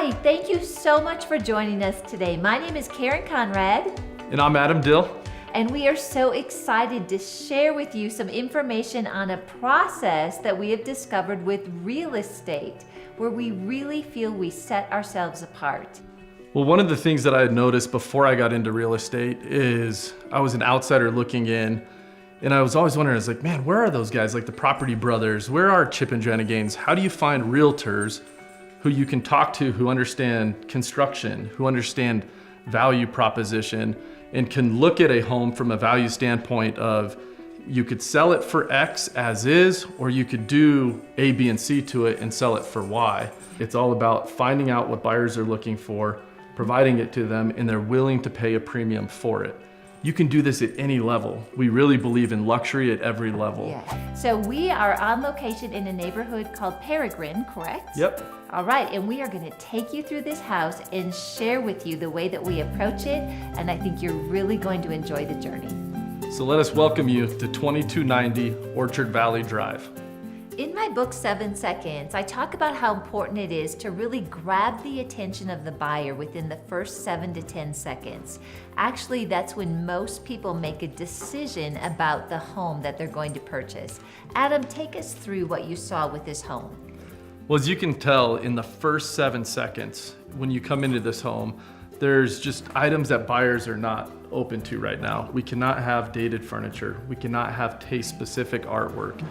Hi, thank you so much for joining us today. My name is Karen Conrad. And I'm Adam Dill. And we are so excited to share with you some information on a process that we have discovered with real estate, where we really feel we set ourselves apart. Well, one of the things that I had noticed before I got into real estate is I was an outsider looking in, and I was always wondering, I was like, man, where are those guys, like the Property Brothers? Where are Chip and Joanna Gaines? How do you find realtors who you can talk to, who understand construction, who understand value proposition, and can look at a home from a value standpoint of, you could sell it for X as is, or you could do A, B, and C to it and sell it for Y. It's all about finding out what buyers are looking for, providing it to them, and they're willing to pay a premium for it. You can do this at any level. We really believe in luxury at every level. Yeah. So we are on location in a neighborhood called Peregrine, correct? Yep. All right, and we are going to take you through this house and share with you the way that we approach it, and I think you're really going to enjoy the journey. So let us welcome you to 2290 Orchard Valley Drive. In my book, 7 Seconds, I talk about how important it is to really grab the attention of the buyer within the first 7 to 10 seconds. Actually, that's when most people make a decision about the home that they're going to purchase. Adam, take us through what you saw with this home. Well, as you can tell, in the first 7 seconds, when you come into this home, there's just items that buyers are not open to right now. We cannot have dated furniture. We cannot have taste-specific artwork.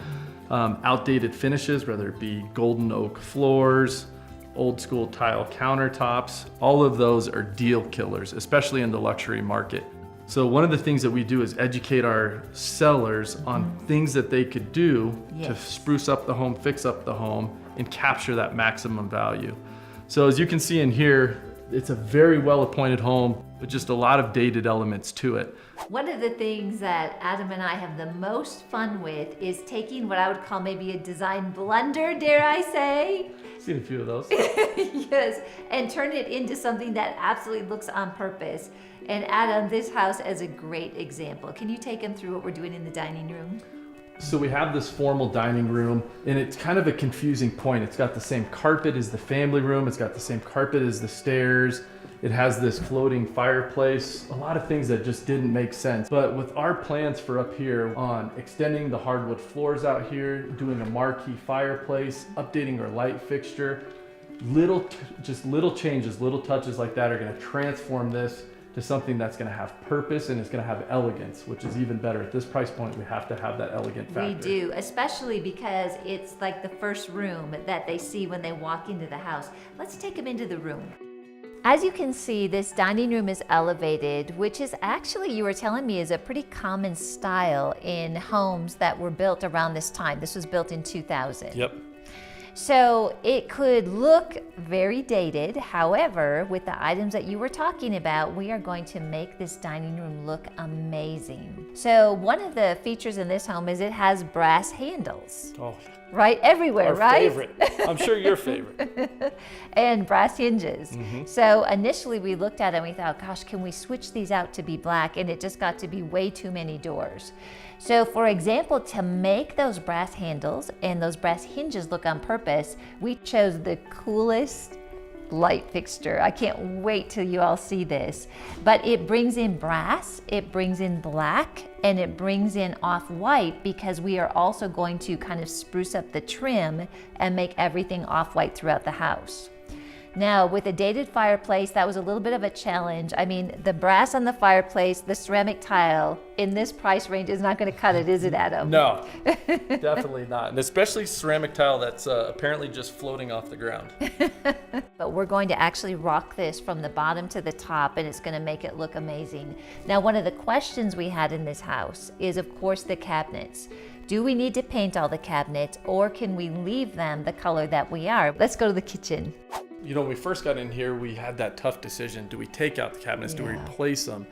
Outdated finishes, whether it be golden oak floors, old school tile countertops, all of those are deal killers, especially in the luxury market. So one of the things that we do is educate our sellers on things that they could do to spruce up the home, fix up the home, and capture that maximum value. So as you can see in here, it's a very well-appointed home with just a lot of dated elements to it. One of the things that Adam and I have the most fun with is taking what I would call maybe a design blunder, dare I say? Seen a few of those. Yes, and turn it into something that absolutely looks on purpose. And Adam, this house is a great example. Can you take him through what we're doing in the dining room? So we have this formal dining room, and it's kind of a confusing point. It's got the same carpet as the family room. It's got the same carpet as the stairs. It has this floating fireplace, a lot of things that just didn't make sense. But with our plans for up here on extending the hardwood floors out here, doing a marquee fireplace, updating our light fixture, just little changes, little touches like that are gonna transform this to something that's going to have purpose and it's going to have elegance, which is even better. At this price point, we have to have that elegant factor. We do, especially because it's like the first room that they see when they walk into the house. Let's take them into the room. As you can see, this dining room is elevated, which is actually, you were telling me, is a pretty common style in homes that were built around this time. This was built in 2000. Yep. So it could look very dated. However, with the items that you were talking about, we are going to make this dining room look amazing. So one of the features in this home is it has brass handles. Oh, right? Everywhere, our right? favorite. I'm sure your favorite. And brass hinges. So initially we looked at it and we thought, gosh, can we switch these out to be black? And it just got to be way too many doors. So for example, to make those brass handles and those brass hinges look on purpose, we chose the coolest light fixture. I can't wait till you all see this. But it brings in brass, it brings in black, and it brings in off-white because we are also going to kind of spruce up the trim and make everything off-white throughout the house. Now, with a dated fireplace, that was a little bit of a challenge. I mean, the brass on the fireplace, the ceramic tile in this price range is not going to cut it, is it, Adam? No, definitely not. And especially ceramic tile that's apparently just floating off the ground. But we're going to actually rock this from the bottom to the top, and it's going to make it look amazing. Now, one of the questions we had in this house is, of course, the cabinets. Do we need to paint all the cabinets, or can we leave them the color that we are? Let's go to the kitchen. You know, when we first got in here, we had that tough decision. Do we take out the cabinets? Do we replace them?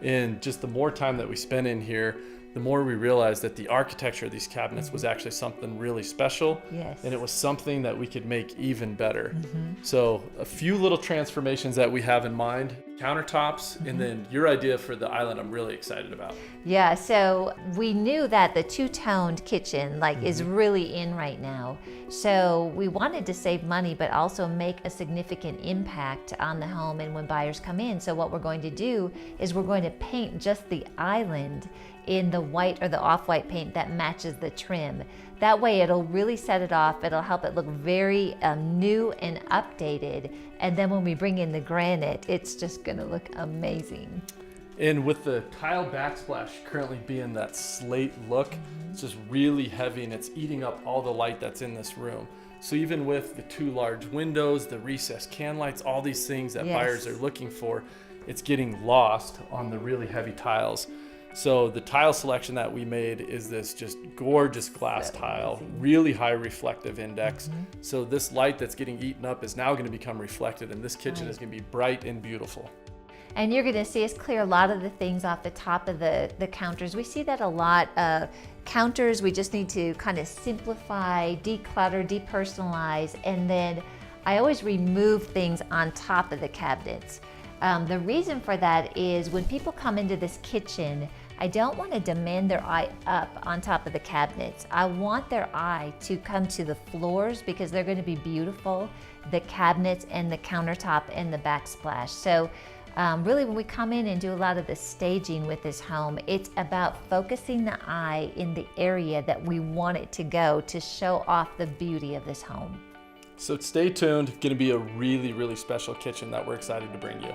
And just the more time that we spent in here, the more we realized that the architecture of these cabinets was actually something really special. Yes. And it was something that we could make even better. So a few little transformations that we have in mind, countertops, and then your idea for the island I'm really excited about. Yeah, so we knew that the two-toned kitchen is really in right now. So we wanted to save money, but also make a significant impact on the home and when buyers come in. So what we're going to do is we're going to paint just the island in the white or the off-white paint that matches the trim. That way it'll really set it off. It'll help it look very new and updated. And then when we bring in the granite, it's just gonna look amazing. And with the tile backsplash currently being that slate look, it's just really heavy and it's eating up all the light that's in this room. So even with the two large windows, the recessed can lights, all these things that buyers are looking for, it's getting lost on the really heavy tiles. So the tile selection that we made is this just gorgeous glass tile, really high reflective index. So this light that's getting eaten up is now going to become reflected, and this kitchen is going to be bright and beautiful. And you're going to see us clear a lot of the things off the top of the counters. We see that a lot. Counters, we just need to kind of simplify, declutter, depersonalize, and then I always remove things on top of the cabinets. The reason for that is when people come into this kitchen, I don't want to demand their eye up on top of the cabinets. I want their eye to come to the floors because they're going to be beautiful, the cabinets and the countertop and the backsplash. So really when we come in and do a lot of the staging with this home, it's about focusing the eye in the area that we want it to go to show off the beauty of this home. So stay tuned, going to be a really, really special kitchen that we're excited to bring you.